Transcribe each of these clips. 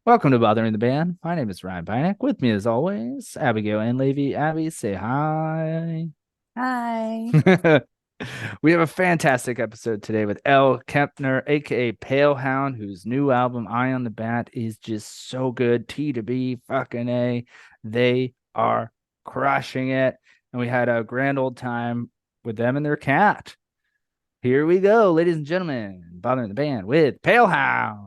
Welcome to Bothering the Band. My name is Ryan Bynack. With me, as always, Abigail and Levy. Abby, say hi. Hi. We have a fantastic episode today with L. Kempner, aka Palehound, whose new album, Eye on the Bat, is just so good. T to B, fucking A. They are crushing it. And we had a grand old time with them and their cat. Here we go, ladies and gentlemen. Bothering the Band with Palehound.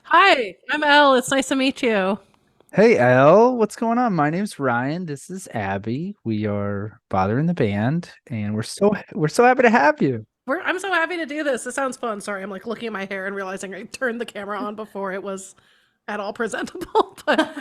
Hi, I'm Elle. It's nice to meet you. Hey Al, what's going on? My name's Ryan. This is Abby. We are bothering the band, and we're so happy to have you. I'm so happy to do this. This sounds fun. Sorry, I'm like looking at my hair and realizing I turned the camera on before it was at all presentable. But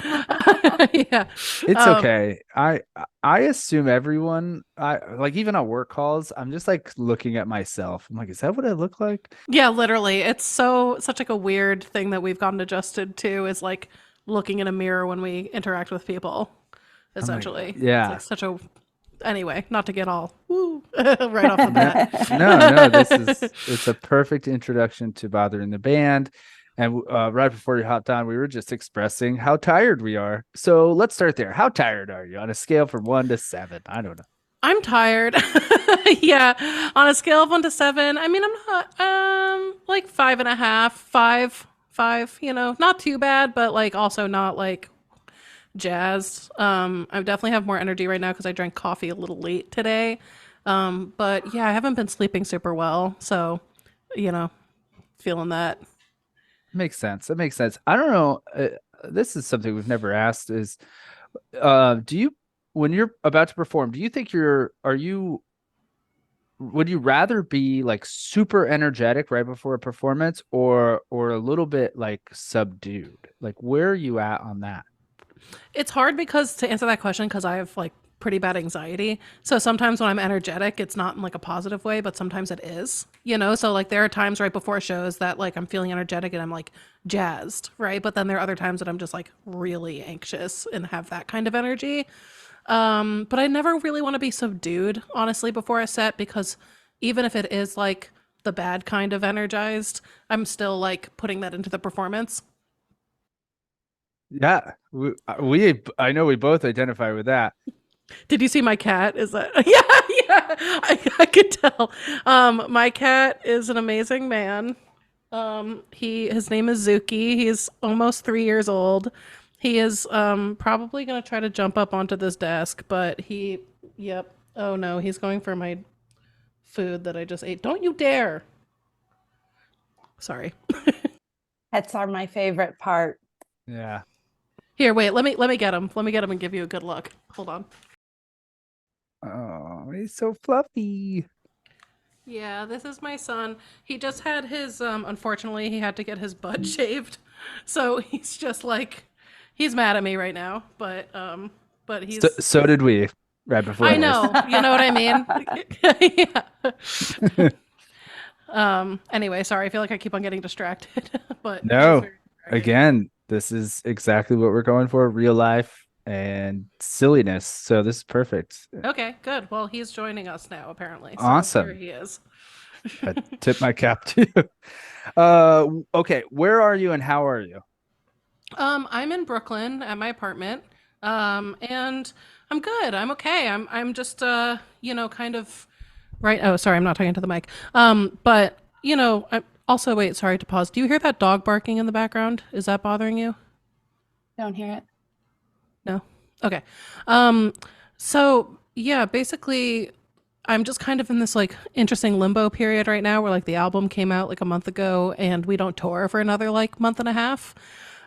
yeah, It's um, okay. I assume everyone, I like even on work calls, I'm just like looking at myself. I'm like, is that what I look like? yeah, literally, it's such like a weird thing that we've gotten adjusted to is like looking in a mirror when we interact with people. I'm like, Essentially, it's yeah. like such a anyway. Not to get all woo right off the No, no, it's a perfect introduction to bothering the band. And right before you hopped on, we were just expressing how tired we are. So let's start there. How tired are you on a scale from 1 to 7? I don't know. I'm tired. Yeah, on a scale of 1 to 7, I mean, I'm not like five and a half, five. Not too bad, but like also not like jazzed. I definitely have more energy right now because I drank coffee a little late today. But yeah, I haven't been sleeping super well, so you know, feeling that. Makes sense. That makes sense. I don't know. This is something we've never asked is, do you, when you're about to perform, do you think would you rather be like super energetic right before a performance or a little bit like subdued? Like where are you at on that? It's hard because to answer that question, because I have like pretty bad anxiety. So sometimes when I'm energetic, it's not in like a positive way, but sometimes it is, So like there are times right before shows that like I'm feeling energetic and I'm like jazzed, right? But then there are other times that I'm just like really anxious and have that kind of energy. But I never really want to be subdued, honestly, before a set because even if it is like the bad kind of energized, I'm still like putting that into the performance. Yeah, I know we both identify with that. Did you see my cat? Is that yeah. I could tell. My cat is an amazing man. His name is Zuki. He's almost 3 years old. He is probably gonna try to jump up onto this desk, but yep. Oh no, he's going for my food that I just ate. Don't you dare. Sorry. Pets are my favorite part. Yeah. Here, wait, let me get him. Let me get him and give you a good look. Hold on. Oh, he's so fluffy. Yeah, this is my son. He just had his unfortunately he had to get his butt shaved. So he's just like he's mad at me right now, but So, he's so did we right before I this. know, you know what I mean? Yeah. Anyway, sorry, I feel like I keep on getting distracted, but it's just No, very distracting. again, this is exactly what we're going for, real life and silliness. So this is perfect. Okay, good. Well, he's joining us now apparently. So here Awesome. he is. I tip my cap to you. Okay, where are you and how are you? I'm in Brooklyn at my apartment. And I'm good. I'm okay. I'm just kind of right. Oh, sorry, I'm not talking to the mic. But I also wait, sorry to pause. Do you hear that dog barking in the background? Is that bothering you? Don't hear it. No? Okay. Um, so yeah, basically I'm just kind of in this like interesting limbo period right now where like the album came out like a month ago and we don't tour for another like month and a half.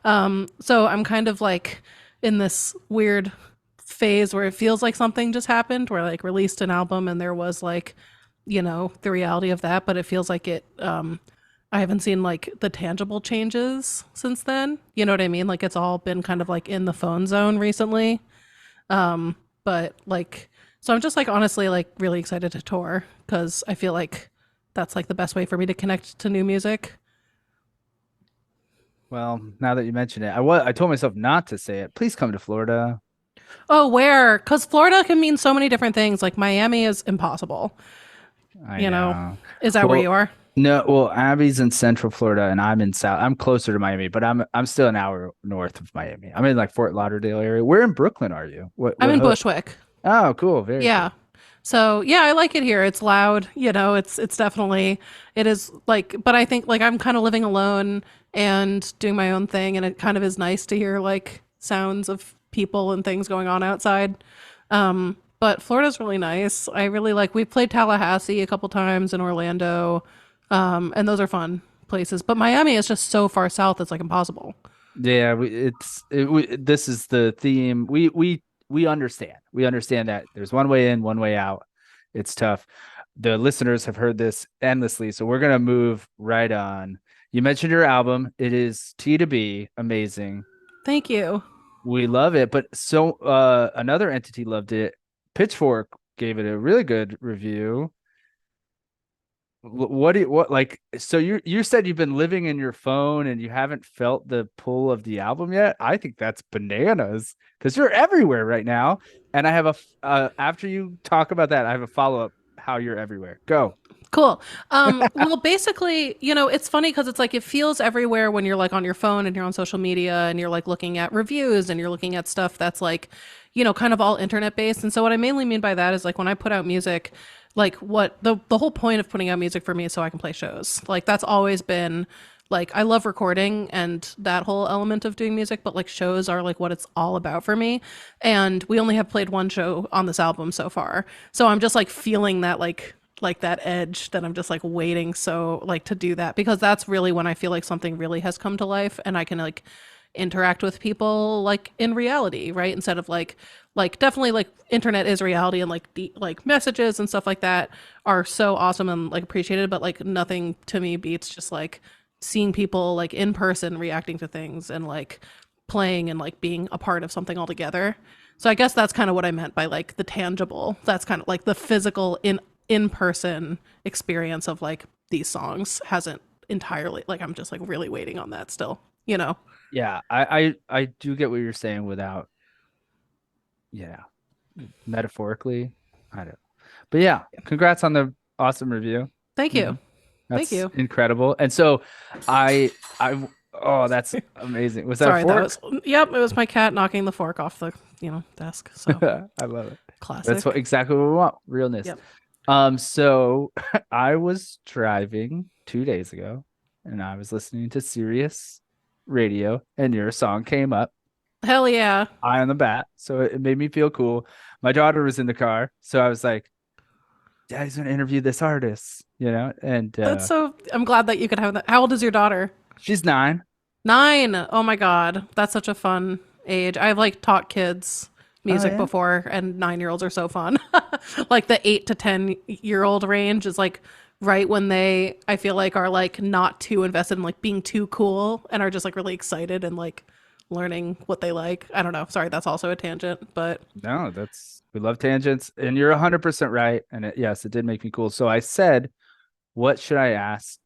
So I'm kind of like in this weird phase where it feels like something just happened, where I like released an album and there was like, the reality of that, but it feels like I haven't seen like the tangible changes since then. You know what I mean? Like it's all been kind of like in the phone zone recently. But like, so I'm just like honestly like really excited to tour because I feel like that's like the best way for me to connect to new music. Well, now that you mention it, I told myself not to say it. Please come to Florida. Oh, where? Because Florida can mean so many different things. Like Miami is impossible. I You know, know. is that where Well, you are? no, well, Abby's in Central Florida and I'm in South. I'm closer to Miami, but I'm still an hour north of Miami. I'm in like Fort Lauderdale area. Where in Brooklyn are you? I'm What in hood? Bushwick. Oh, cool. Very Yeah. cool. So yeah, I like it here. It's loud, it's definitely it is like but I think like I'm kind of living alone and doing my own thing and it kind of is nice to hear like sounds of people and things going on outside. But Florida's really nice. I really like we played Tallahassee a couple times in Orlando. And those are fun places. But Miami is just so far south it's like impossible. Yeah, this is the theme. We understand. We understand that there's one way in, one way out. It's tough. The listeners have heard this endlessly, so we're gonna move right on. You mentioned your album. It is T to B, amazing. Thank you. We love it, but so another entity loved it. Pitchfork gave it a really good review. What do you what like so you said you've been living in your phone and you haven't felt the pull of the album yet? I think that's bananas because you're everywhere right now. And I have after you talk about that, I have a follow-up how you're everywhere. Go. Cool. Well, basically, it's funny because it's like it feels everywhere when you're like on your phone and you're on social media and you're like looking at reviews and you're looking at stuff that's like, kind of all internet based. And so what I mainly mean by that is like when I put out music, like what the whole point of putting out music for me is so I can play shows. Like that's always been like I love recording and that whole element of doing music, but like shows are like what it's all about for me. And we only have played one show on this album so far. So I'm just like feeling that like that edge that I'm just like waiting so like to do that because that's really when I feel like something really has come to life and I can like interact with people like in reality, right? Instead of like definitely like internet is reality and like the like messages and stuff like that are so awesome and like appreciated, but like nothing to me beats just like seeing people like in person reacting to things and like playing and like being a part of something altogether. So I guess that's kind of what I meant by like the tangible. That's kind of like the physical in person experience of like these songs hasn't entirely like I'm just like really waiting on that still, you know. Yeah, I do get what you're saying without, yeah, metaphorically. I don't. But yeah, congrats on the awesome review. Thank You you. know, Thank that's you. incredible. And so I oh, that's amazing. Was that a Sorry, that fork? was yep, it was my cat knocking the fork off the, desk. So I love it. That's classic. exactly what we want. Realness. Yep. So I was driving 2 days ago and I was listening to Sirius radio and your song came up, Hell yeah. Eye on the Bat. So it made me feel cool. My daughter was in the car, so I was like, Daddy's gonna interview this artist, and That's so I'm glad that you could have that. How old is your daughter? she's 9. 9. Oh my God. That's such a fun age. I've like taught kids Oh music yeah. before, and 9-year-olds are so fun. Like the 8 to 10-year-old range is like right when they, I feel like, are like not too invested in like being too cool and are just like really excited and like learning what they like. I don't know. Sorry, that's also a tangent, but No, we love tangents, and you're 100% right. And yes, it did make me cool. So I said, what should I ask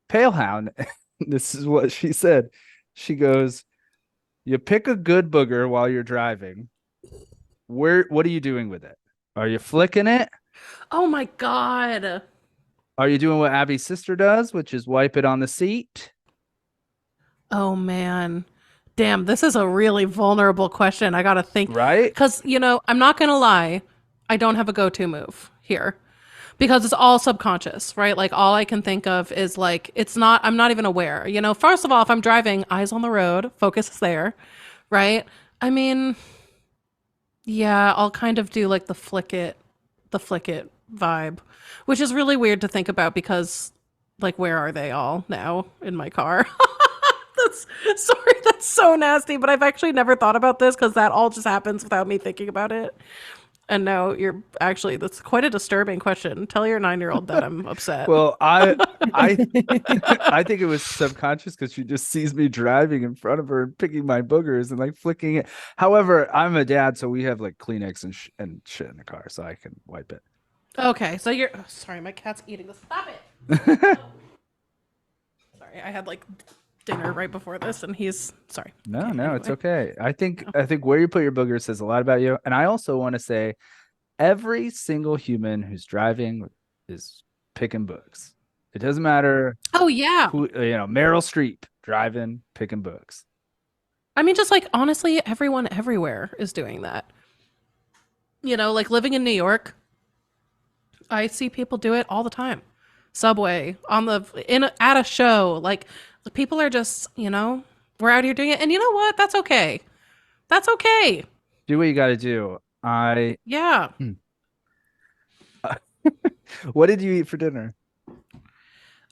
Palehound? This is what she said. She goes, you pick a good booger while you're driving. What are you doing with it? Are you flicking it? oh my God. Are you doing what Abby's sister does, which is wipe it on the seat? Oh man. Damn, this is a really vulnerable question. I gotta think. Right? Because, I'm not gonna lie, I don't have a go to move here because it's all subconscious, right? Like, all I can think of is like, I'm not even aware. First of all, if I'm driving, eyes on the road, focus is there, right? I mean, yeah, I'll kind of do like the flick it vibe, which is really weird to think about because, like, where are they all now in my car? That's sorry, that's so nasty, but I've actually never thought about this because that all just happens without me thinking about it. And now that's quite a disturbing question. Tell your 9-year-old that I'm upset. Well, I I think it was subconscious because she just sees me driving in front of her and picking my boogers and like flicking it. However, I'm a dad, so we have like Kleenex and shit in the car, so I can wipe it. Okay, so sorry, my cat's eating this. Stop it. Sorry, I had like dinner right before this, and he's sorry. No, Okay, no, it's anyway. okay. I think No. I think where you put your booger says a lot about you. And I also want to say every single human who's driving is picking books. It doesn't matter Oh yeah. who, Meryl Streep driving, picking books. I mean, just like honestly, everyone everywhere is doing that. Like living in New York, I see people do it all the time. Subway, at a show, like the people are just, we're out here doing it. And you know what? That's okay. That's okay. Do what you got to do. Yeah. What did you eat for dinner?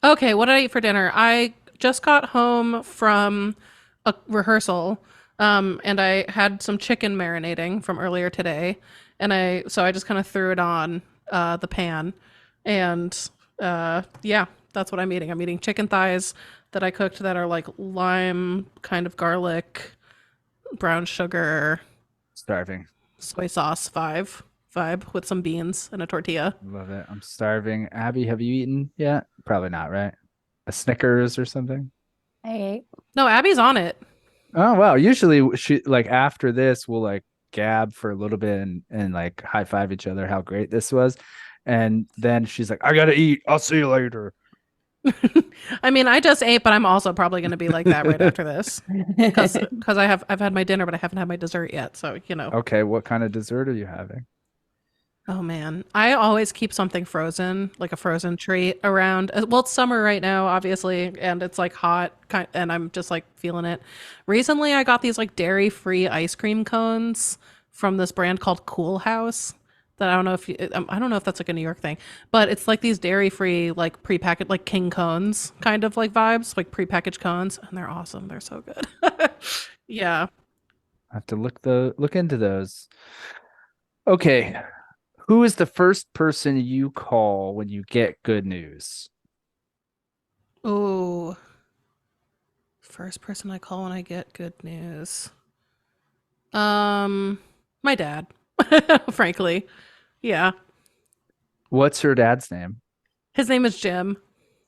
Okay, what did I eat for dinner? I just got home from a rehearsal, and I had some chicken marinating from earlier today, and I just kind of threw it on the pan, and yeah, that's what I'm eating. I'm eating chicken thighs that I cooked that are like lime, kind of garlic, brown sugar, Starving. soy sauce vibe with some beans and a tortilla. Love it. I'm starving. Abby, have you eaten yet? Probably not, right? A Snickers or something? I ate. No, Abby's on it. Oh, wow. Usually she like after this we'll like gab for a little bit and like high five each other how great this was. And then she's like, I gotta eat. I'll see you later. I mean, I just ate, but I'm also probably going to be like that right after this because I've had my dinner, but I haven't had my dessert yet. So Okay, what kind of dessert are you having? Oh man, I always keep something frozen, like a frozen treat around. Well, it's summer right now, obviously, and it's like hot, and I'm just like feeling it. Recently, I got these like dairy-free ice cream cones from this brand called Cool House. That I don't know if that's like a New York thing, but it's like these dairy-free, like prepackaged, like king cones kind of like vibes, like prepackaged cones, and they're awesome. They're so good. Yeah. I have to look into those. Okay. Who is the first person you call when you get good news? Oh, first person I call when I get good news. My dad, frankly. Yeah. What's her dad's name? His name is Jim.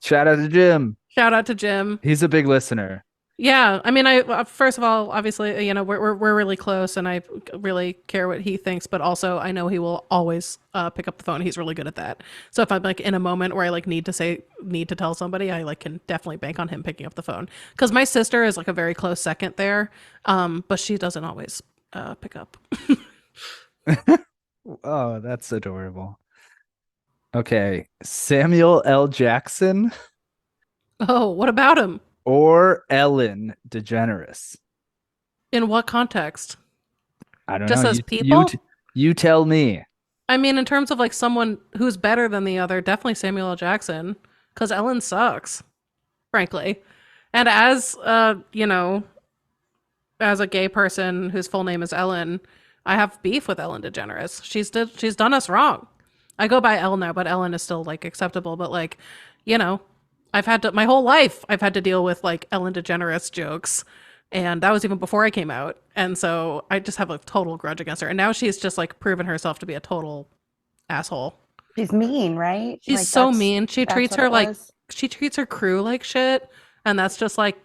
Shout out to Jim. Shout out to Jim. He's a big listener. Yeah. I mean, first of all, obviously, we're really close and I really care what he thinks, but also I know he will always pick up the phone. He's really good at that. So if I'm like in a moment where I like need to tell somebody, I like can definitely bank on him picking up the phone. Because my sister is like a very close second there. But she doesn't always pick up. Oh, that's adorable. Okay. Samuel L. Jackson Oh, what about him? or Ellen DeGeneres? In what context? I don't Just know. as You, people? you tell me. I mean, in terms of like someone who's better than the other, definitely Samuel L. Jackson, because Ellen sucks, frankly. And as a gay person whose full name is Ellen, I have beef with Ellen DeGeneres. She's done us wrong. I go by Elle now, but Ellen is still like acceptable. But like, I've had to my whole life I've had to deal with like Ellen DeGeneres jokes. And that was even before I came out. And so I just have a total grudge against her. And now she's just like proven herself to be a total asshole. She's mean, right? She's Like, so mean. She that's treats what her it like was? she treats her crew like shit. And that's just like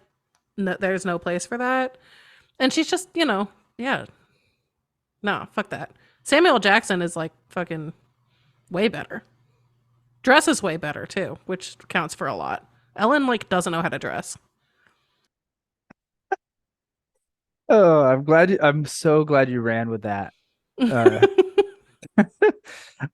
there's no place for that. And she's just, yeah. No, fuck that. Samuel Jackson is like fucking way better. Dresses way better too, which counts for a lot. Ellen like doesn't know how to dress. Oh, I'm so glad you ran with that. Uh,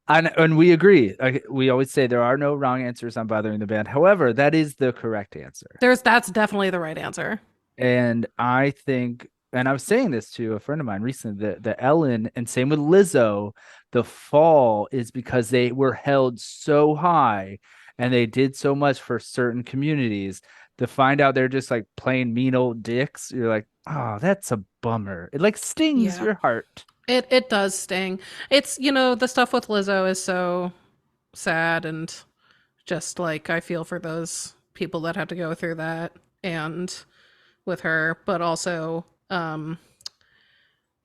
and we agree. We always say there are no wrong answers on Bothering the Band. However, that is the correct answer. That's definitely the right answer. And I think, and I was saying this to a friend of mine recently, the Ellen, and same with Lizzo, the fall is because they were held so high and they did so much for certain communities. To find out they're just like plain mean old dicks, you're like, oh, that's a bummer. It like stings Yeah. your heart. It does sting. It's, the stuff with Lizzo is so sad and just like I feel for those people that had to go through that and with her, but also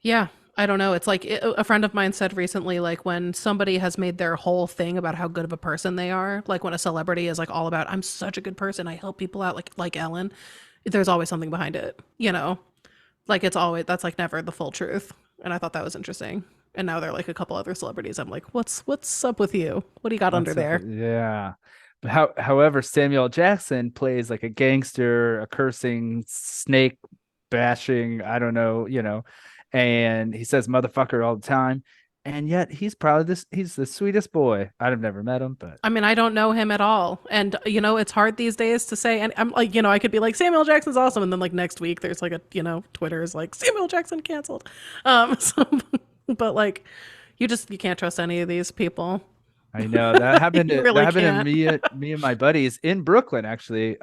yeah, I don't know. It's like a friend of mine said recently, like when somebody has made their whole thing about how good of a person they are, like when a celebrity is like all about, I'm such a good person, I help people out, like Ellen. there's always something behind it, you know? Like it's always that's like never the full truth. And I thought that was interesting. And now they're like a couple other celebrities. I'm like, what's up with you? What do you got under there? Yeah. But however, Samuel Jackson plays like a gangster, a cursing, snake bashing, I don't know, and he says motherfucker all the time. And yet he's the sweetest boy. I've never met him, but I mean, I don't know him at all. And, it's hard these days to say. And I'm like, I could be like, Samuel Jackson's awesome. And then like next week, there's like Twitter is like, Samuel Jackson canceled. So, but like, you can't trust any of these people. I know that happened You to really me, can't. me and my buddies in Brooklyn. Actually,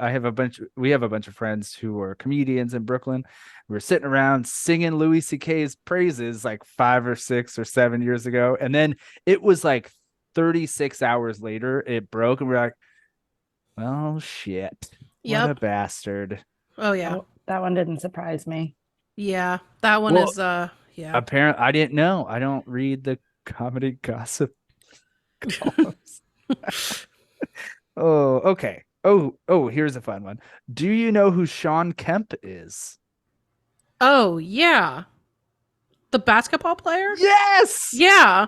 we have a bunch of friends who are comedians in Brooklyn. We were sitting around singing Louis C.K.'s praises like 5 or 6 or 7 years ago, and then it was like 36 hours later, it broke, and we're like, "Oh shit, what a Yep. bastard!" Oh, yeah. That one didn't surprise me. Yeah. That one Well, is, yeah. apparently, I didn't know. I don't read the comedy gossip columns. Oh, okay. Oh, here's a fun one. Do you know who Sean Kemp is? Oh, yeah. The basketball player? Yes! Yeah.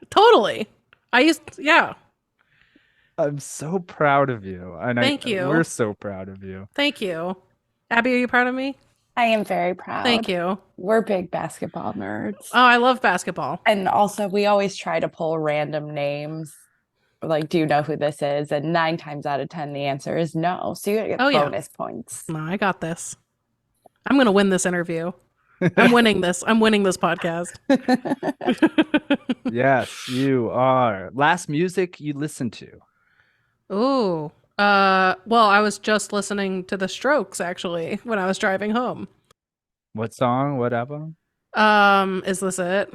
Totally. Yeah. I'm so proud of you. And Thank we're you. so proud of you. Thank you. Abby, are you proud of me? I am very proud. Thank you. We're big basketball nerds. Oh, I love basketball. And also, we always try to pull random names. Like, do you know who this is? And 9 times out of 10, the answer is no. So you get Oh, yeah. bonus points. No, I got this. I'm going to win this interview. I'm winning this. I'm winning this podcast. Yes, you are. Last music you listened to. Ooh. Well, I was just listening to The Strokes actually when I was driving home. What song? What album? Is this it?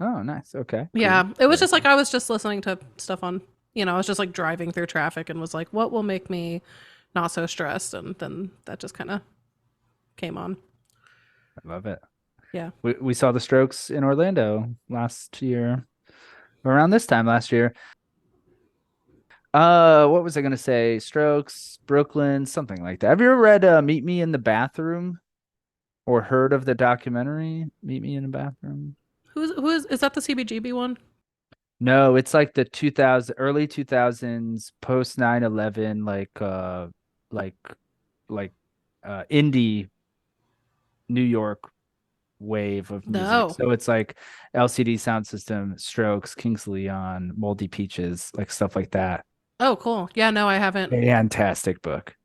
Oh, nice. Okay. Yeah. Cool. It was just like I was just listening to stuff on, I was just like driving through traffic and was like, what will make me not so stressed? And then that just kind of came on. I love it. Yeah. We saw the Strokes in Orlando last year, around this time last year. What was I gonna say? Strokes, Brooklyn, something like that. Have you ever read Meet Me in the Bathroom or heard of the documentary Meet Me in the Bathroom? Is that the CBGB one? No, it's like the 2000 early 2000s post 9/11 like like indie New York wave of music. No. So it's like LCD Sound System, Strokes, Kings of Leon, Moldy Peaches, like stuff like that. Oh, cool. Yeah, no, I haven't. Fantastic book.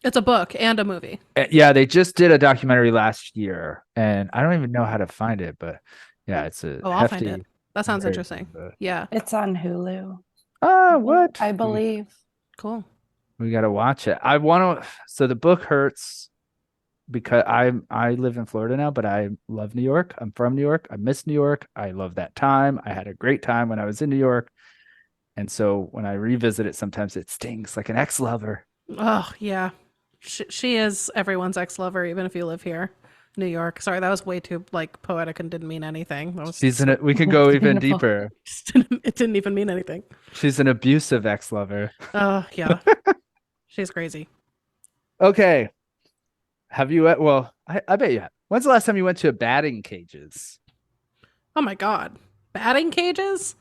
It's a book and a movie. Yeah, they just did a documentary last year, and I don't even know how to find it, but yeah, it's a Oh, I'll find hefty. it. That sounds very interesting. fun book. Yeah. It's on Hulu. What? I believe. Cool. We got to watch it. I want to. So the book hurts because I live in Florida now, but I love New York. I'm from New York. I miss New York. I love that time. I had a great time when I was in New York. And so when I revisit it, sometimes it stings like an ex-lover. Oh, yeah. She is everyone's ex-lover, even if you live here, New York. Sorry, that was way too like poetic and didn't mean anything. That was We can go even Beautiful. deeper. it didn't even mean anything. She's an abusive ex-lover. Oh, yeah. She's crazy. Okay. Have you, well, I bet you have. When's the last time you went to a batting cages? Oh my God. Batting cages?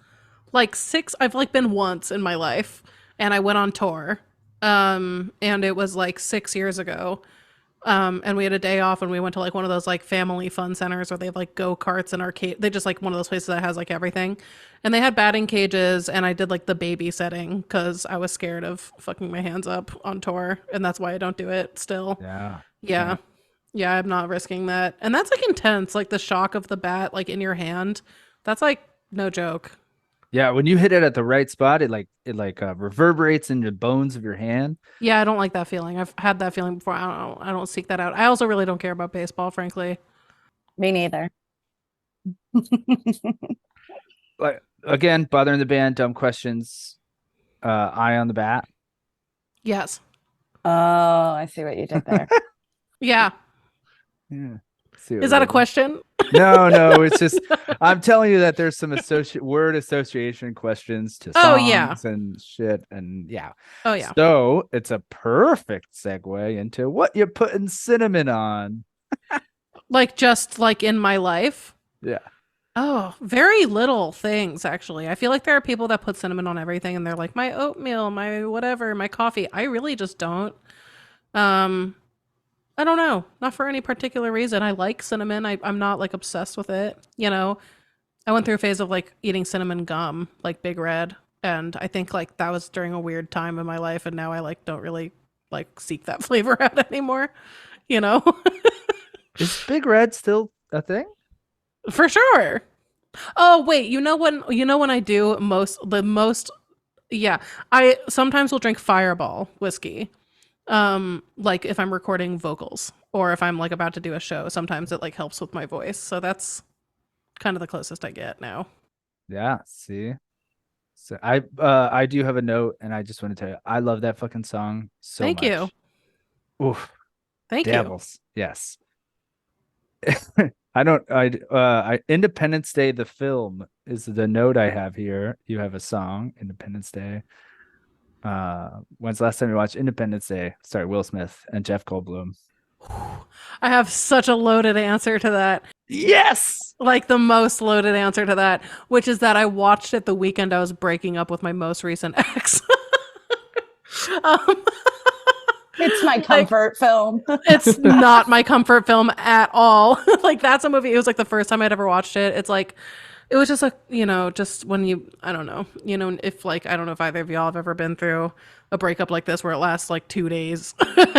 I've like been once in my life and I went on tour. And it was like 6 years ago. And we had a day off and we went to like one of those like family fun centers where they have like go-karts and arcade. They just like one of those places that has like everything. And they had batting cages and I did like the babysitting because I was scared of fucking my hands up on tour. And that's why I don't do it still. Yeah. Yeah. Yeah, I'm not risking that. And that's like intense, like the shock of the bat like in your hand. That's like no joke. Yeah, when you hit it at the right spot, it reverberates in the bones of your hand. Yeah, I don't like that feeling. I've had that feeling before. I don't seek that out. I also really don't care about baseball, frankly. Me neither. Like again, bothering the band, dumb questions. Eye on the bat. Yes. Oh, I see what you did there. Yeah. Yeah. See what Is we that a did there? question? No, it's just I'm telling you that there's some word association questions to Oh yeah. songs and shit, and yeah. Oh yeah. So it's a perfect segue into what you're putting cinnamon on. Like just like in my life. Yeah. Oh, very little things actually. I feel like there are people that put cinnamon on everything and they're like my oatmeal, my whatever, my coffee. I really just don't. Um I don't know. Not for any particular reason. I like cinnamon. I'm not like obsessed with it. You know, I went through a phase of like eating cinnamon gum, like Big Red. And I think like that was during a weird time in my life. And now I like don't really like seek that flavor out anymore, you know, Is Big Red still a thing? for sure. Oh, wait, you know when I do most, yeah, I sometimes will drink Fireball whiskey. Like if I'm recording vocals or if I'm like about to do a show, sometimes it like helps with my voice. So that's kind of the closest I get now. Yeah. See. So I do have a note, and I just want to tell you, I love that fucking song so Thank you. much. Oof, Thank you. devils. Yes. Independence Day the film is the note I have here. You have a song, Independence Day. When's the last time you watched Independence Day? Sorry, Will Smith and Jeff Goldblum. I have such a loaded answer to that. Yes. Like the most loaded answer to that, which is that I watched it the weekend I was breaking up with my most recent ex. um, It's my comfort film. It's not my comfort film at all. Like that's a movie. It was like the first time I'd ever watched it. It's like it was just like, you know, just when you I don't know, you know, if like I don't know if either of y'all have ever been through a breakup like this where it lasts like 2 days.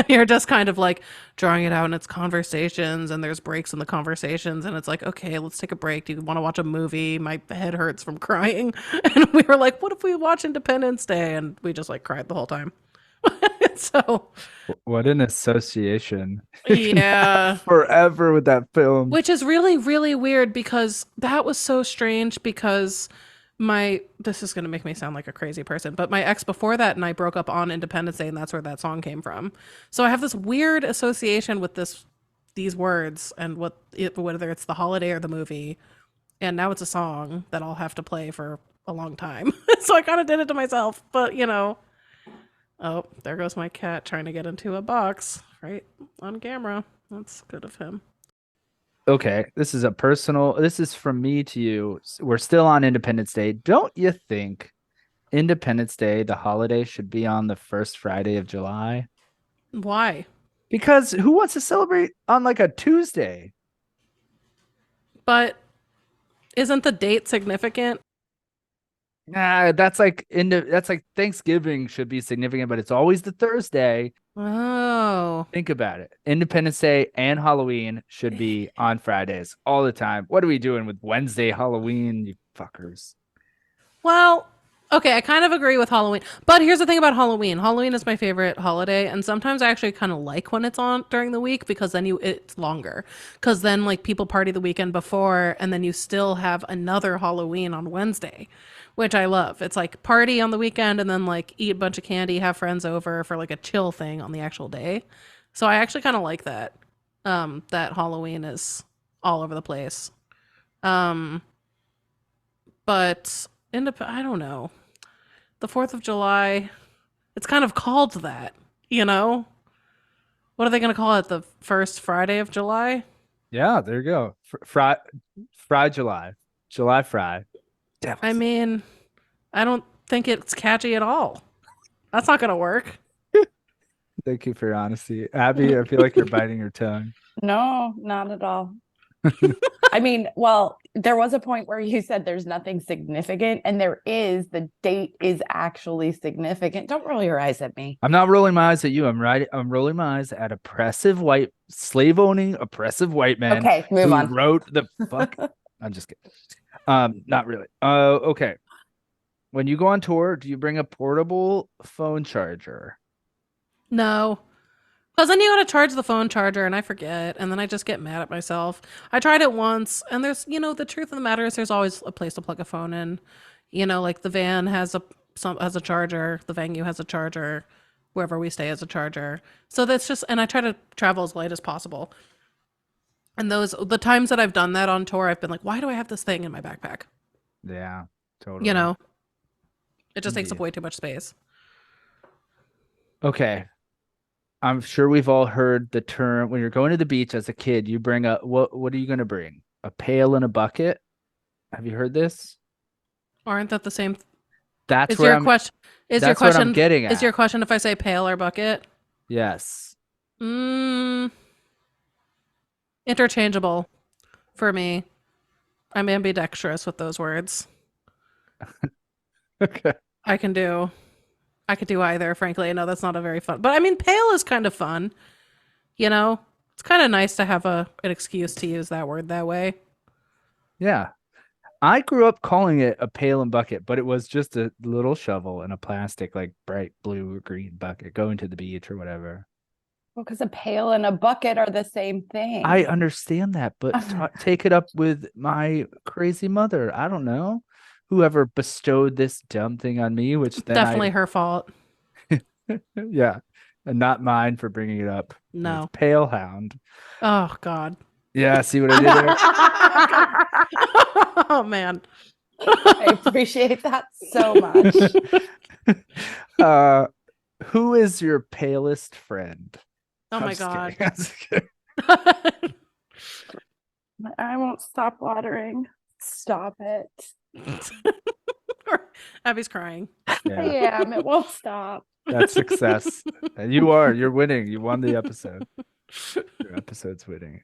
You're just kind of like drawing it out and it's conversations and there's breaks in the conversations and it's like, okay, let's take a break. Do you want to watch a movie? My head hurts from crying. And we were like, what if we watch Independence Day? And we just like cried the whole time. So What an association. yeah. Forever with that film. Which is really, really weird because that was so strange because this is going to make me sound like a crazy person, but my ex before that and I broke up on Independence Day and that's where that song came from. So I have this weird association with these words and whether it's the holiday or the movie. And now it's a song that I'll have to play for a long time. So I kind of did it to myself, but you know, oh, there goes my cat trying to get into a box right on camera. That's good of him. Okay, this is from me to you. We're still on Independence Day. Don't you think Independence Day, the holiday, should be on the first Friday of July? Why? Because who wants to celebrate on like a Tuesday? But isn't the date significant? Nah, that's like Thanksgiving should be significant, but it's always the Thursday. Oh. Think about it. Independence Day and Halloween should be on Fridays all the time. What are we doing with Wednesday Halloween, you fuckers? Well, okay, I kind of agree with Halloween. But here's the thing about Halloween. Halloween is my favorite holiday, and sometimes I actually kind of like when it's on during the week because then it's longer. Because then like people party the weekend before and then you still have another Halloween on Wednesday, which I love. It's like party on the weekend and then like eat a bunch of candy, have friends over for like a chill thing on the actual day. So I actually kind of like that. That Halloween is all over the place. Um, but I don't know. The 4th of July, it's kind of called that, you know? What are they going to call it? The first Friday of July? Yeah, there you go. Fry July. July Fry. Devils. I mean, I don't think it's catchy at all. That's not going to work. Thank you for your honesty. Abby, I feel like you're biting your tongue. No, not at all. I mean, well, there was a point where you said there's nothing significant, and there is. The date is actually significant. Don't roll your eyes at me. I'm not rolling my eyes at you. I'm rolling my eyes at slave-owning oppressive white men. Okay, move who on. Wrote the fuck. I'm just kidding. Not really. Okay. When you go on tour, do you bring a portable phone charger? No. Because then you got to charge the phone charger and I forget. And then I just get mad at myself. I tried it once and there's, you know, the truth of the matter is there's always a place to plug a phone in. You know, like the van has a charger. The venue has a charger. Wherever we stay has a charger. So that's just, and I try to travel as light as possible. And the times that I've done that on tour, I've been like, why do I have this thing in my backpack? Yeah, totally. You know, it just takes up Indeed. way too much space. Okay. I'm sure we've all heard the term when you're going to the beach as a kid, you bring a what are you going to bring? A pail and a bucket? Have you heard this? Aren't that the same? That's Is where your I'm question? Is your that's what I'm question? getting Is your at. question if I say pail or bucket? Yes. Mm, interchangeable for me. I'm ambidextrous with those words. Okay. I can do. I could do either. Frankly, I know that's not a very fun. But I mean, pail is kind of fun. You know, it's kind of nice to have an excuse to use that word that way. Yeah. I grew up calling it a pail and bucket, but it was just a little shovel and a plastic, like bright blue or green bucket going to the beach or whatever. Well, because a pail and a bucket are the same thing. I understand that, but take it up with my crazy mother. I don't know. Whoever bestowed this dumb thing on me, which then Definitely her fault. yeah, and not mine for bringing it up. And it's No. Palehound. Oh God. Yeah, see what I did there? Oh man. I appreciate that so much. Who is your palest friend? Oh I'm my just God. kidding. I'm just kidding. I won't stop watering. Stop it. Abby's crying. I Yeah, am. It won't stop. that's success. And you're winning. You won the episode. Your episode's winning.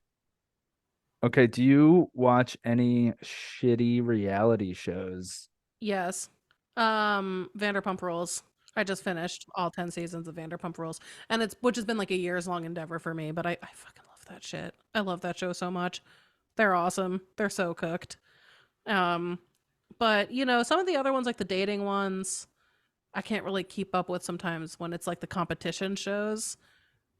Okay, do you watch any shitty reality shows? Yes. Vanderpump Rules. I just finished all 10 seasons of Vanderpump Rules. And which has been like a years long endeavor for me, but I fucking love that shit. I love that show so much. They're awesome. They're so cooked. But you know, some of the other ones, like the dating ones, I can't really keep up with sometimes when it's like the competition shows.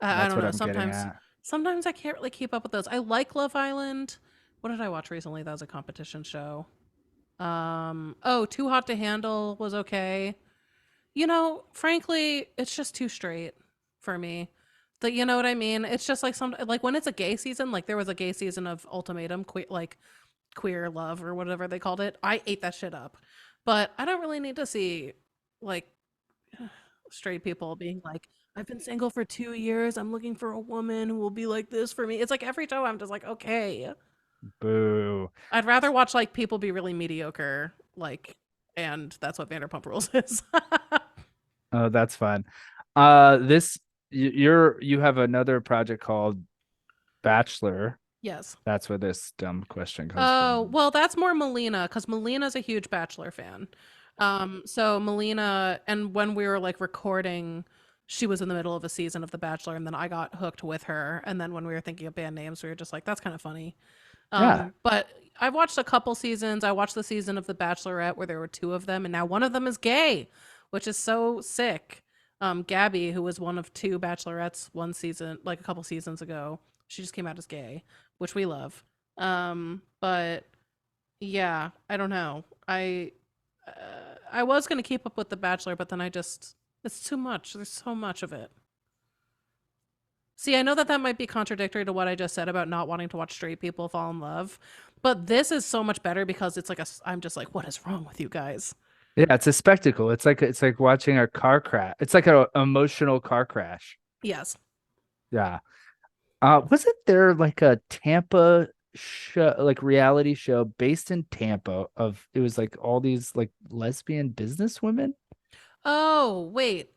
I That's don't what know. I'm getting at. Sometimes I can't really keep up with those. I like Love Island. What did I watch recently? That was a competition show. Too Hot to Handle was okay. You know, frankly, it's just too straight for me. You know what I mean? It's just like like when it's a gay season, like there was a gay season of Ultimatum, Queer Love or whatever they called it. I ate that shit up. But I don't really need to see like straight people being like, I've been single for 2 years. I'm looking for a woman who will be like this for me. It's like every show I'm just like, okay. Boo. I'd rather watch like people be really mediocre, and that's what Vanderpump Rules is. Oh, that's fun. You have another project called Bachelor. Yes. That's where this dumb question comes Oh, from. well, that's more Melina because Melina's a huge Bachelor fan. So Melina, and when we were like recording, she was in the middle of a season of The Bachelor, and then I got hooked with her. And then when we were thinking of band names, we were just like, that's kind of funny. Yeah. But I've watched a couple seasons. I watched the season of The Bachelorette where there were two of them, and now one of them is gay, which is so sick. Gabby, who was one of two Bachelorettes one season, like a couple seasons ago, she just came out as gay, which we love. But yeah, I don't know. I was gonna keep up with The Bachelor, but then it's too much. There's so much of it. See, I know that might be contradictory to what I just said about not wanting to watch straight people fall in love, but this is so much better because it's like I'm just like, what is wrong with you guys? Yeah, it's a spectacle. It's like watching a car crash. It's like an emotional car crash. Yes. Yeah. Wasn't there like a Tampa show, like reality show based in Tampa it was like all these like lesbian business women? Oh, wait.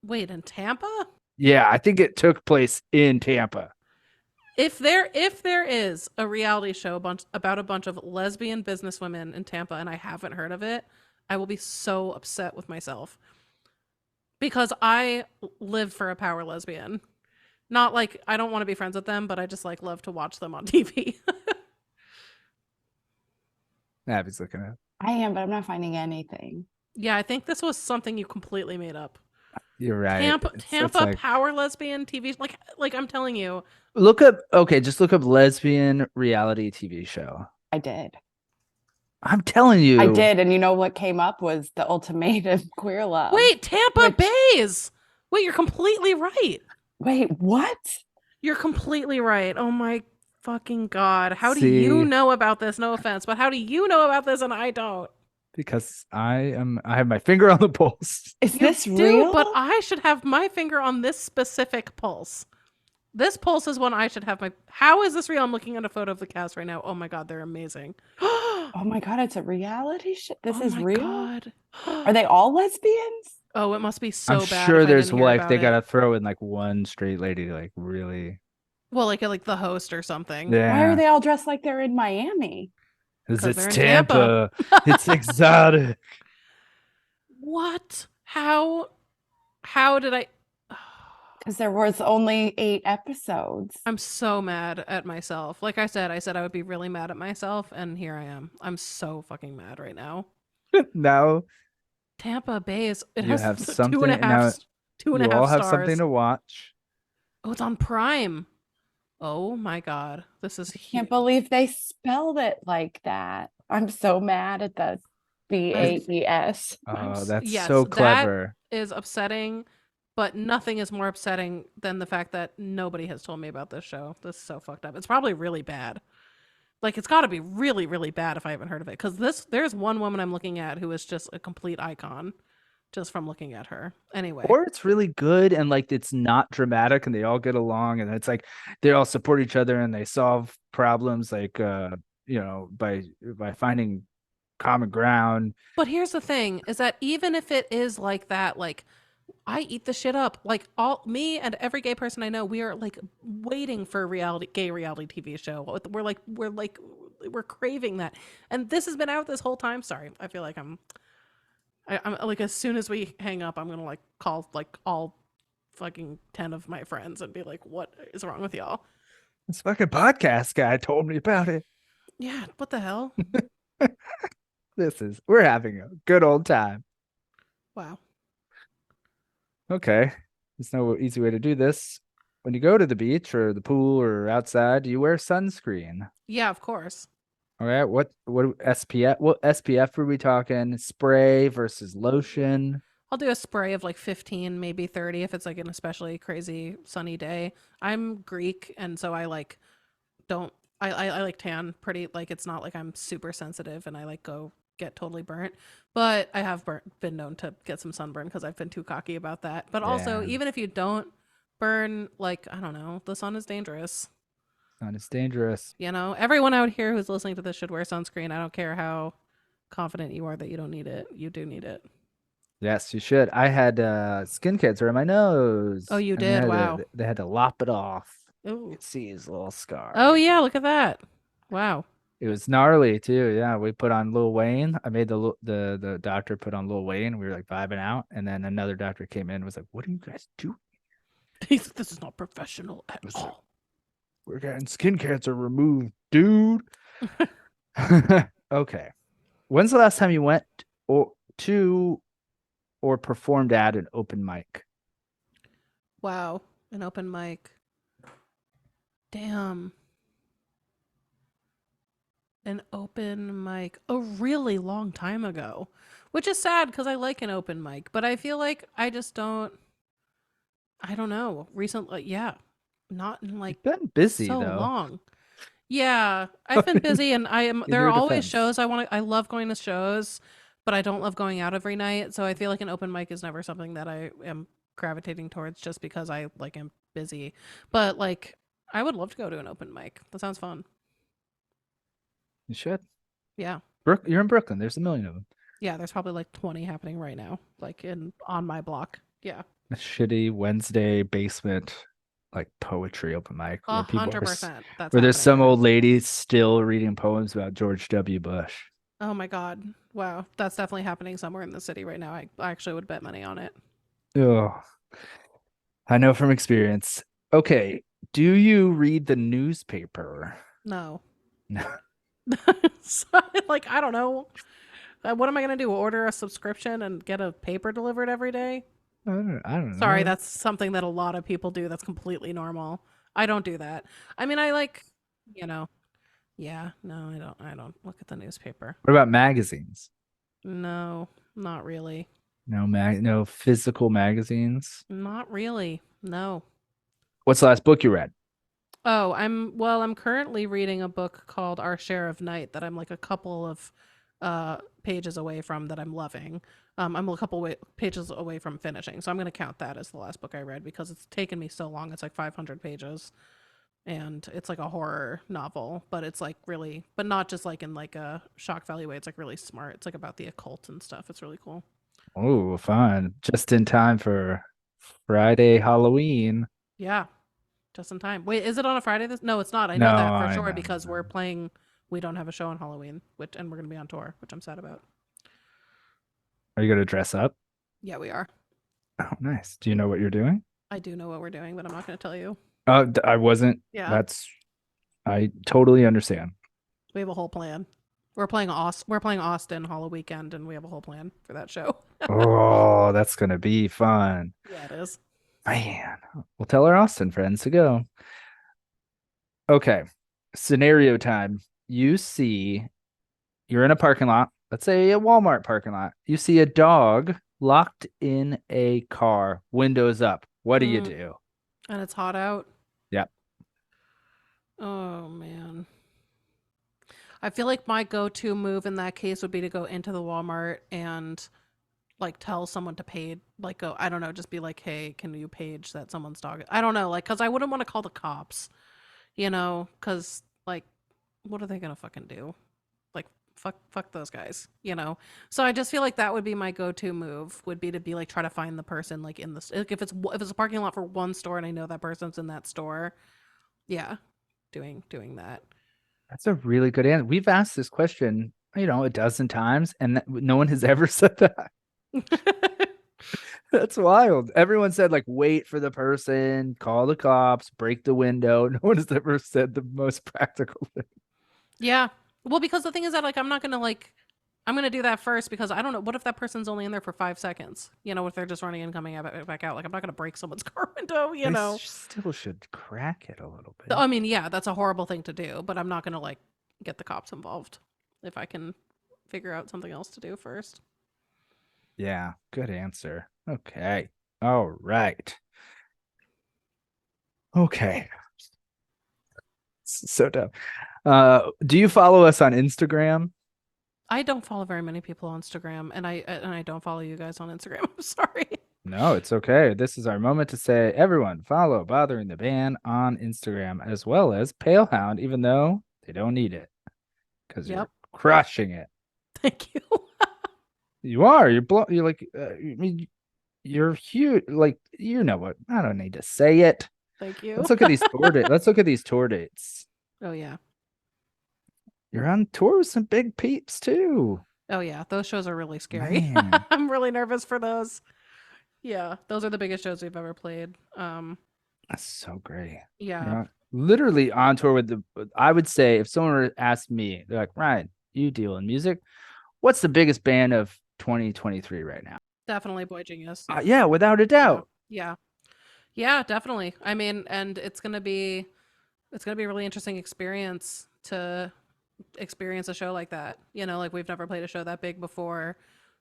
Wait, in Tampa? Yeah, I think it took place in Tampa. If there is a reality show about a bunch of lesbian businesswomen in Tampa and I haven't heard of it, I will be so upset with myself. Because I live for a power lesbian. Not like I don't want to be friends with them, but I just like love to watch them on TV. Abby's looking at. I am, but I'm not finding anything. Yeah, I think this was something you completely made up. You're right. Tampa like, power lesbian TV. Like I'm telling you. Just look up lesbian reality TV show. I did. I'm telling you. I did. And you know what came up was the ultimatum Queer Love. Wait, Tampa Bays. Wait, you're completely right. Wait, what? You're completely right. Oh my fucking God. How do See, you know about this? No offense, but how do you know about this and I don't? because I have my finger on the pulse. Is You this do, real? but I should have my finger on this specific pulse. This pulse is one I should have my. How is this real? I'm looking at a photo of the cast right now. Oh my God, they're amazing. Oh my God, it's a reality show. This Oh is my real? God. Are they all lesbians? Oh, it must be I'm so bad sure if I there's didn't hear like about they it. gotta throw in like one straight lady, like really. Well, like the host or something. Why are Yeah, they all dressed like they're in Miami? because 'Cause it's they're in Tampa. Tampa. It's exotic. What? How did I? Because there was only 8 episodes. I'm so mad at myself. Like I said I would be really mad at myself, and here I am. I'm so fucking mad right now. Now Tampa Bay is. It you has have two and a something. half. Now Two and a you half all have stars. something to watch. Oh, it's on Prime. Oh my God, this is Can't huge. believe they spelled it like that. I'm so mad at the BAES. Oh, that's Yes, so that clever. is upsetting, but nothing is more upsetting than the fact that nobody has told me about this show. This is so fucked up. It's probably really bad. Like it's got to be really, really bad if I haven't heard of it. Because there's one woman I'm looking at who is just a complete icon, just from looking at her. Anyway, Or it's really good and like it's not dramatic and they all get along and it's like they all support each other and they solve problems like by finding common ground. but here's the thing: is that even if it is like that, like I eat the shit up. Like all me and every gay person I know, we are like waiting for a gay reality TV show. We're craving that. And this has been out this whole time. Sorry. I feel like I'm like as soon as we hang up, I'm going to like call like all fucking 10 of my friends and be like, "What is wrong with y'all?" This fucking podcast guy told me about it. Yeah, what the hell? We're having a good old time. Wow. Okay. There's no easy way to do this. When you go to the beach or the pool or outside, do you wear sunscreen? Yeah, of course. All right. What SPF? What SPF were we talking? Spray versus lotion? I'll do a spray of like 15, maybe 30 if it's like an especially crazy sunny day. I'm Greek and so I like don't I like tan pretty like it's not like I'm super sensitive and I like go get totally burnt, but I have been known to get some sunburn because I've been too cocky about that. But also, Yeah. even if you don't burn, like I don't know, the sun is dangerous. Sun is dangerous. You know, everyone out here who's listening to this should wear sunscreen. I don't care how confident you are that you don't need it. You do need it. Yes, you should. I had skin cancer in my nose. Oh, you and did? Wow. They had to lop it off. You Ooh. can see his little scar. Oh yeah, look at that. Wow. It was gnarly too. Yeah, we put on Lil Wayne. I made the doctor put on Lil Wayne. We were like vibing out, and then another doctor came in and was like, "What are you guys doing? This is not professional at Like, all. we're getting skin cancer removed, dude." Okay. When's the last time you went or performed at an open mic? Wow. An open mic. Damn. An open mic a really long time ago, which is sad because I like an open mic, but I feel like I just don't. I don't know. Recently, yeah, not in like You've been busy so though. long. Yeah, I've been busy, and I am. In There are your always defense. shows I want to. I love going to shows, but I don't love going out every night. So I feel like an open mic is never something that I am gravitating towards just because I like am busy. But like, I would love to go to an open mic. That sounds fun. You should. Yeah. You're in Brooklyn. There's a million of them. Yeah, there's probably like 20 happening right now, like on my block. Yeah. A shitty Wednesday basement like poetry open mic where people are 100%. That's where there's happening some there. old lady still reading poems about George W. Bush. Oh my God. Wow. That's definitely happening somewhere in the city right now. I actually would bet money on it. Oh, I know from experience. Okay, do you read the newspaper? No. No. So, like, I don't know. What am I going to do? Order a subscription and get a paper delivered every day? I don't know. Sorry, that's something that a lot of people do. That's completely normal. I don't do that. I mean, I like, yeah, no, I don't look at the newspaper. What about magazines? No, not really. No physical magazines. Not really. No. What's the last book you read? Oh, I'm currently reading a book called Our Share of Night that I'm like a couple of pages away from that I'm loving. I'm a couple pages away from finishing, so I'm going to count that as the last book I read because it's taken me so long. It's like 500 pages, and it's like a horror novel, but it's like really, but not just like in like a shock value way. It's like really smart. It's like about the occult and stuff. It's really cool. Oh, fun. Just in time for Friday, Halloween. Yeah, just in time. Wait, is it on a Friday? This? No, it's not. I No, know that for I sure know. because we're playing. We don't have a show on Halloween, which and we're gonna be on tour, which I'm sad about. Are you going to dress up? Yeah, we are. Oh, nice. Do you know what you're doing? I do know what we're doing, but I'm not gonna tell you. I wasn't. Yeah, That's, I totally understand. we have a whole plan. We're playing Austin Hollow Weekend, and we have a whole plan for that show. Oh, that's going to be fun. Yeah, it is. Man, we'll tell our Austin friends to go. Okay. Scenario time. You see, you're in a parking lot, let's say a Walmart parking lot. You see a dog locked in a car, windows up. What do you Mm, do? and it's hot out. Yep. Oh man. I feel like my go-to move in that case would be to go into the Walmart and like tell someone to page, like go, I don't know, just be like, hey, can you page that someone's dog? I don't know, like, cause I wouldn't want to call the cops, cause like, what are they gonna fucking do? Like, fuck those guys, you know? So I just feel like that would be my go-to move would be to be like, try to find the person like in the, like if it's a parking lot for one store and I know that person's in that store, yeah, doing that. That's a really good answer. We've asked this question, a dozen times, and no one has ever said that. That's wild. Everyone said, like, wait for the person, call the cops, break the window. No one has ever said the most practical thing. Yeah. Well, because the thing is that like I'm gonna do that first because I don't know what if that person's only in there for 5 seconds. If they're just running and coming back out. Like I'm not gonna break someone's car window. They still should crack it a little bit. I mean, yeah, that's a horrible thing to do, but I'm not gonna like get the cops involved if I can figure out something else to do first. Yeah, good answer. Okay. All right. Okay. So dumb. Do you follow us on Instagram? I don't follow very many people on Instagram, and I don't follow you guys on Instagram. I'm sorry. No, it's okay. This is our moment to say, everyone, follow Bothering the Band on Instagram as well as Palehound, even though they don't need it because you're Yep. crushing it. Thank you. You are. You're like. I mean, you're huge. Like you know what? I don't need to say it. Thank you. Let's look at these tour dates. Let's look at these tour dates. Oh yeah. You're on tour with some big peeps too. Oh yeah. Those shows are really scary. Man. I'm really nervous for those. Yeah, those are the biggest shows we've ever played. That's so great. Yeah. Literally on tour with I would say if someone were to ask me, they're like, Ryan, you deal in music. What's the biggest band of 2023 right now? Definitely boygenius. Yeah, without a doubt. Yeah. Yeah, definitely. I mean, and it's gonna be a really interesting experience to experience a show like that. Like we've never played a show that big before,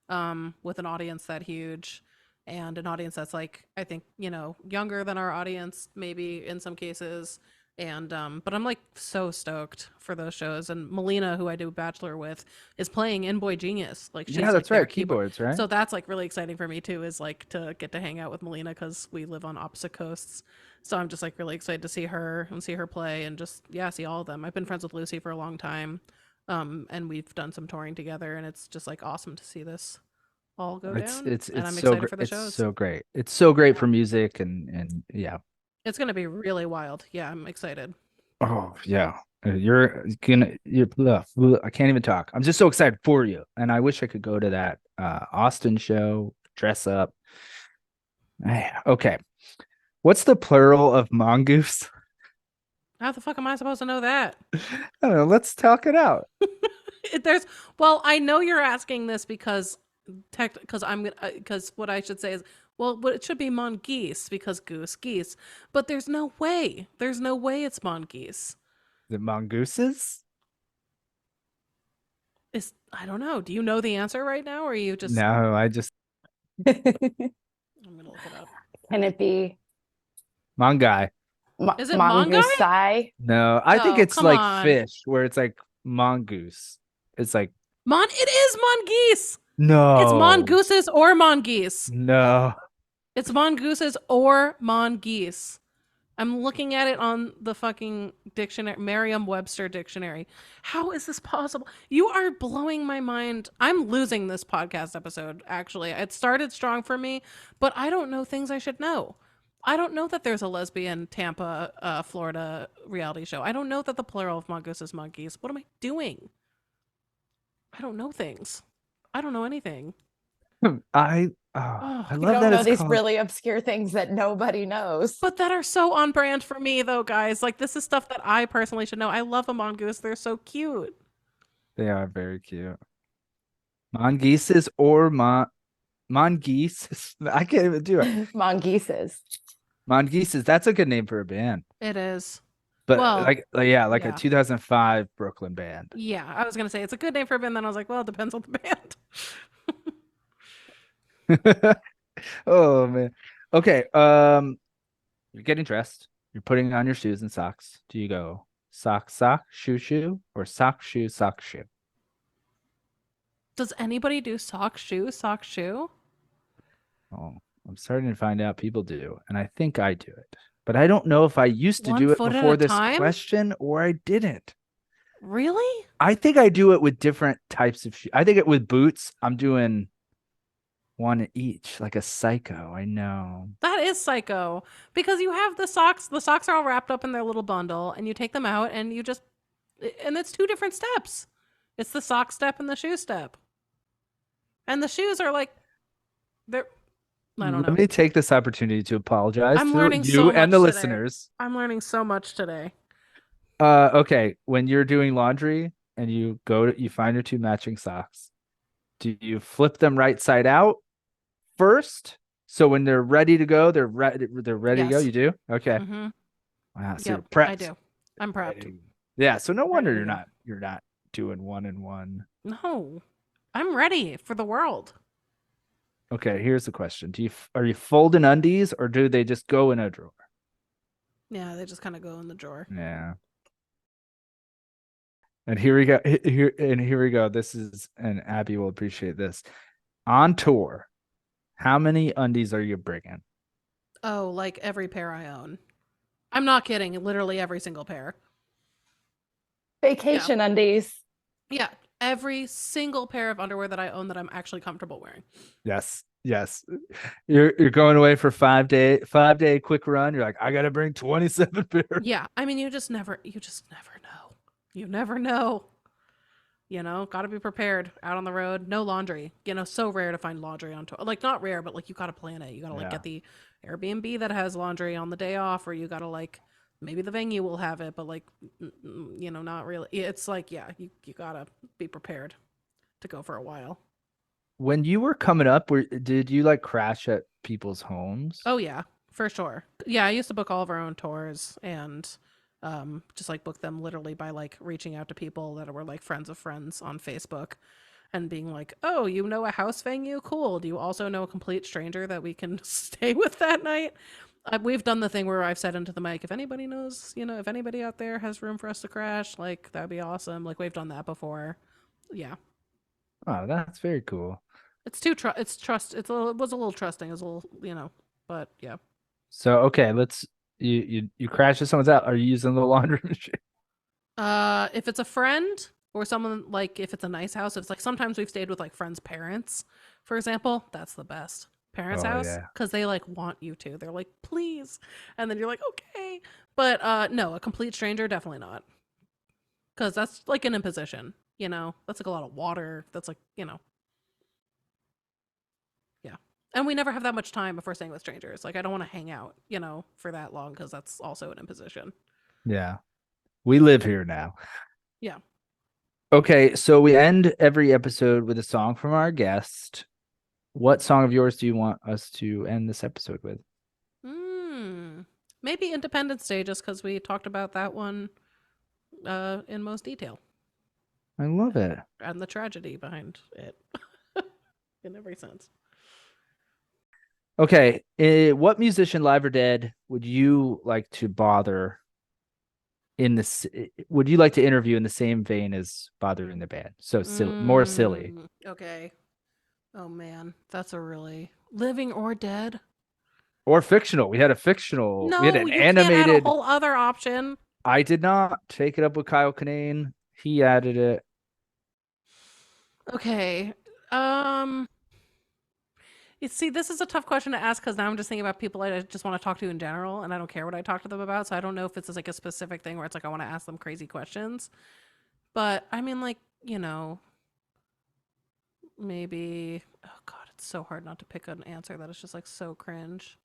with an audience that huge and an audience that's like, I think, younger than our audience, maybe in some cases. And but I'm like so stoked for those shows. And Melina, who I do Bachelor with, is playing in Boy Genius. Like she's Yeah, like that's their right. Keyboards, right? So that's like really exciting for me too, is like to get to hang out with Melina because we live on opposite coasts. So I'm just like really excited to see her and see her play and just see all of them. I've been friends with Lucy for a long time. And we've done some touring together and it's just like awesome to see this all go down. It's and I'm so excited for the it's shows. so great. It's so great for music and yeah. It's gonna be really wild. Yeah, I'm excited. Oh yeah. You're I can't even talk. I'm just so excited for you. And I wish I could go to that Austin show, dress up. Okay. What's the plural of mongoose? How the fuck am I supposed to know that? I don't know. Let's talk it out. Well, I know you're asking this because because what I should say is, well, what it should be mongoose because geese, but there's no way. There's no way it's mongoose. The mongooses? I don't know. Do you know the answer right now, or are you just? No, I just I'm gonna look it up. Can it be Mongai. Is it Mongoose Mongai? sigh. No, I think Oh, it's come like on. fish, where it's like mongoose. It's like It is mongoose. It's no, mongooses or mongoose. no. It's mongooses or mongoose. I'm looking at it on the fucking dictionary, Merriam-Webster dictionary. How is this possible? You are blowing my mind. I'm losing this podcast episode, actually. It started strong for me, but I don't know things I should know. I don't know that there's a lesbian Tampa, Florida reality show. I don't know that the plural of mongoose is monkeys. What am I doing? I don't know things. I don't know anything. I Oh, I You love don't that know it's these called. really obscure things that nobody knows. but that are so on brand for me, though, guys. Like, this is stuff that I personally should know. I love a mongoose. They're so cute. They are very cute. Mongooses or mongoose. I can't even do it. Mongooses. Mongooses. That's a good name for a band. It is. But Well, yeah, like a yeah. 2005 Brooklyn band. Yeah, I was gonna say it's a good name for a band. Then I was like, well, it depends on the band. Oh man. Okay. You're getting dressed. You're putting on your shoes and socks. Do you go sock, sock, shoe, shoe, or sock, shoe, sock, shoe? Does anybody do sock shoe, sock shoe? Oh, I'm starting to find out people do, and I think I do it. But I don't know if I used to 1 do it foot at a before this time? question or I didn't. Really? I think I do it with different types of shoes. I think it with boots, I'm doing one each, like a psycho. I know. That is psycho because you have the socks. The socks are all wrapped up in their little bundle, and you take them out, and and it's two different steps. It's the sock step and the shoe step, and the shoes are like they're. I don't Let know. me take this opportunity to apologize I'm to learning you so and much the today. listeners. I'm learning so much today. Okay, when you're doing laundry and you find your two matching socks, do you flip them right side out first? So when they're ready to go, they're ready to go. Yes. You do? Okay. Mm-hmm. Wow, so Yep, you're prepped. I do. I'm prepped. Ready. Yeah, so no wonder Ready to go. you're not doing one and one. No, I'm ready for the world. Okay, here's the question. Are you folding undies or do they just go in a drawer? Yeah, they just kind of go in the drawer. Yeah. And here we go. Here we go. This is, and Abby will appreciate this. On tour, how many undies are you bringing? Oh, like every pair I own. I'm not kidding. Literally every single pair. Vacation undies. Yeah, every single pair of underwear that I own that I'm actually comfortable wearing. Yes. Yes. You're going away for 5 day quick run. You're like, I gotta bring 27 pairs. Yeah, I mean, you just never know. You never know. Got to be prepared out on the road. No laundry. So rare to find laundry on tour. Like, not rare, but like you got to plan it. You got to like Yeah. get the Airbnb that has laundry on the day off, or you got to like maybe the venue will have it, but like not really. It's like, yeah, you got to be prepared to go for a while. When you were coming up, did you like crash at people's homes? Oh yeah, for sure. Yeah, I used to book all of our own tours and just like book them literally by like reaching out to people that were like friends of friends on Facebook and being like, "Oh, you know a house venue? Cool. Do you also know a complete stranger that we can stay with that night?" We've done the thing where I've said into the mic, if anybody knows, if anybody out there has room for us to crash, like that'd be awesome. Like we've done that before. Yeah. Oh, that's very cool. It's trust. It was a little trusting. It was a little, but yeah. So okay, you crash at someone's out. Are you using the laundry machine? If it's a friend or someone, like if it's a nice house, if it's like sometimes we've stayed with like friends' parents, for example, that's the best. Parents' Oh, house, yeah. because they like want you to. They're like, please, and then you're like, okay. But no, a complete stranger, definitely not, because that's like an imposition. That's like a lot of water. That's like yeah. And we never have that much time before staying with strangers. Like I don't want to hang out, for that long because that's also an imposition. Yeah. We live here now. Yeah. Okay, so we end every episode with a song from our guest. What song of yours do you want us to end this episode with? Maybe Independence Day, just because we talked about that one in most detail. I love it. And the tragedy behind it in every sense. Okay. What musician, live or dead, would you like to bother in this? Would you like to interview in the same vein as Bother in the Band? So silly, more silly Okay. Oh man, that's a really living or dead. or fictional. We had a fictional. We had No, an you can't add a animated. whole other option. I did not take it up with Kyle Kinane. He added it. Okay. Um, you see, this is a tough question to ask because now I'm just thinking about people I just want to talk to in general, and I don't care what I talk to them about. So I don't know if it's like a specific thing where it's like I want to ask them crazy questions. But I mean, like, maybe. Oh God, it's so hard not to pick an answer that is just like so cringe.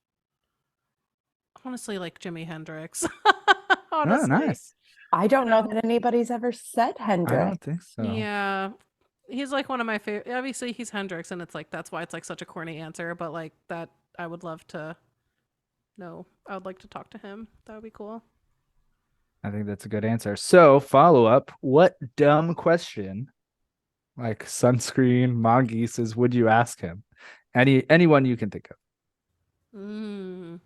Honestly, like Jimi Hendrix. Oh, Honestly. nice. I don't know that anybody's ever said I Hendrix. don't think so. Yeah. He's like one of my favorite. Obviously, he's Hendrix, and it's like that's why it's like such a corny answer. But like that, I would love to know. I would like to talk to him. That would be cool. I think that's a good answer. So, follow up: what dumb question, like sunscreen, mongooses, would you ask him? Anyone you can think of. Mm,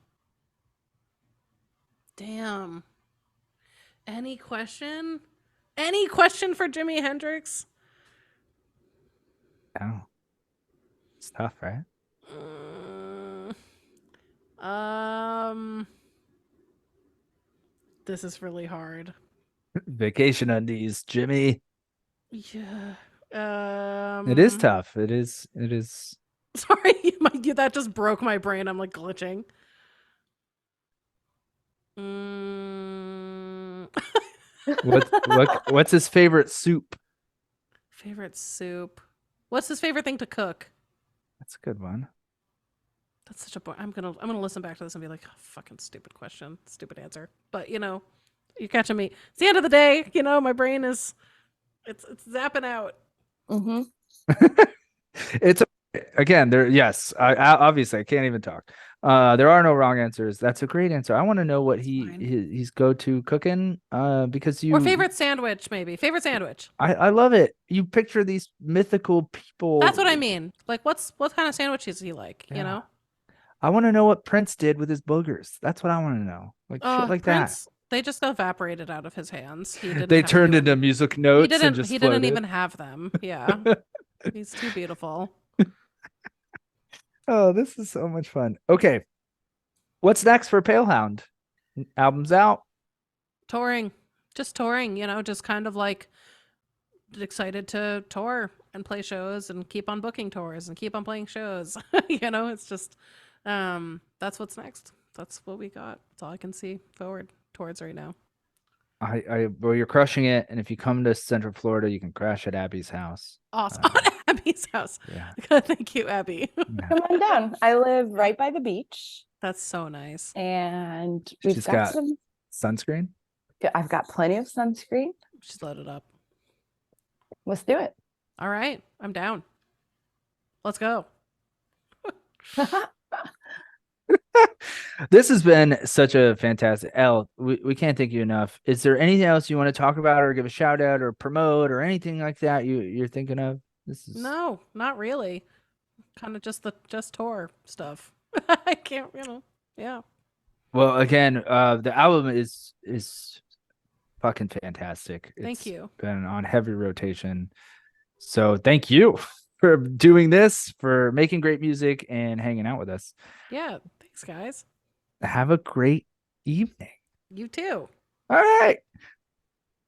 damn. Any question? Any question for Jimi Hendrix? Oh, it's tough, right? Mm, um, this is really hard. Vacation undies, Jimmy. Yeah. It is tough. It is. It is. Sorry, that just broke my brain. I'm like glitching. Mm. What's his favorite soup? Favorite soup. What's his favorite thing to cook? That's a good one. That's such a I'm gonna listen back to this and be like, oh, fucking stupid question, stupid answer. But you're catching me. It's the end of the day. My brain is it's zapping out. Mm-hmm. It's again there. Yes, obviously I can't even talk. There are no wrong answers. That's a great answer. I want to know what he's go to cooking. Because Or favorite sandwich, maybe. Favorite sandwich. I love it. You picture these mythical people. That's what I mean. Like, what kind of sandwiches he like? Yeah. I want to know what Prince did with his boogers. That's what I want to know. Like shit like Prince, that. they just evaporated out of his hands. He didn't. They turned into music notes and just He floated. didn't even have them. Yeah, he's too beautiful. Oh, this is so much fun. Okay, what's next for Palehound? Album's out. Touring, just touring. Just kind of like excited to tour and play shows and keep on booking tours and keep on playing shows. It's just that's what's next. That's what we got. That's all I can see forward towards right now. Well, you're crushing it, and if you come to Central Florida, you can crash at Abby's house. Awesome. On Abby's house. Yeah. Thank you, Abby. Yeah. Come on down. I live right by the beach, That's so nice. and we've She's got got some. sunscreen. I've got plenty of sunscreen. She's loaded up. Let's do it. All right. I'm down. Let's go. This has been such a fantastic we can't thank you enough. Is there anything else you want to talk about or give a shout out or promote or anything like that you're thinking of? This is No, not really. Kind of just tour stuff. I can't, yeah. well, again, the album is fucking fantastic. Thank you. Been on heavy rotation. So thank you for doing this, for making great music and hanging out with us. Yeah. Thanks, guys. Have a great evening. You too. All right.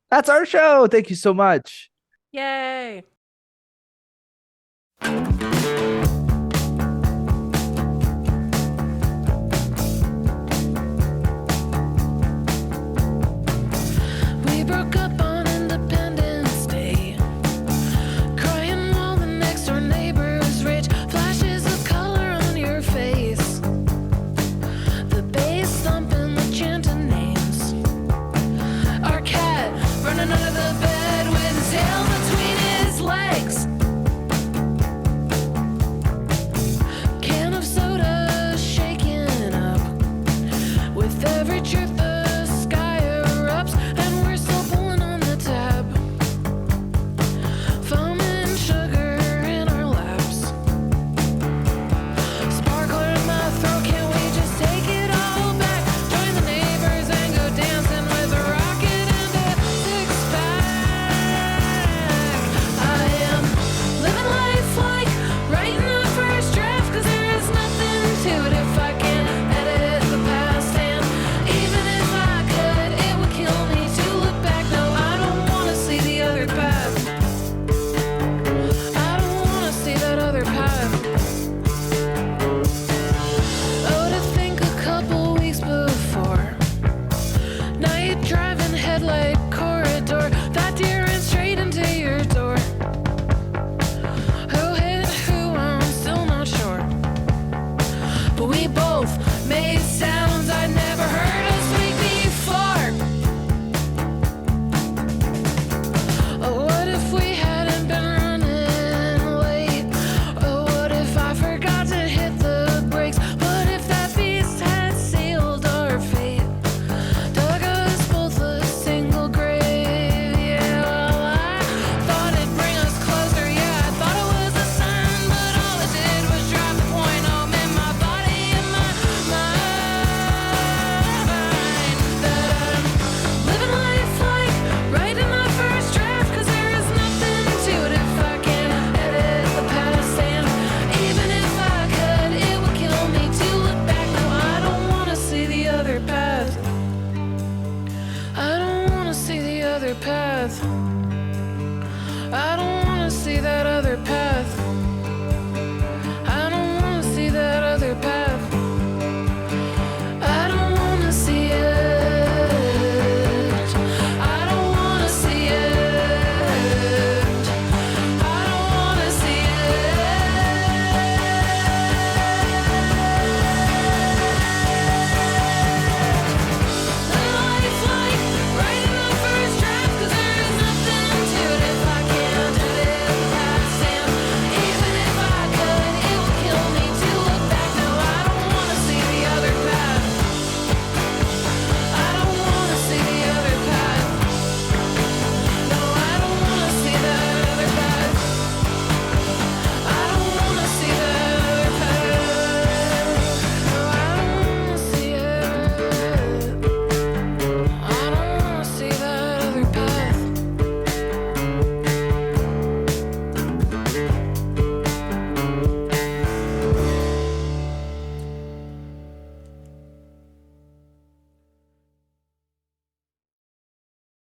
That's our show. Thank you so much. Yay.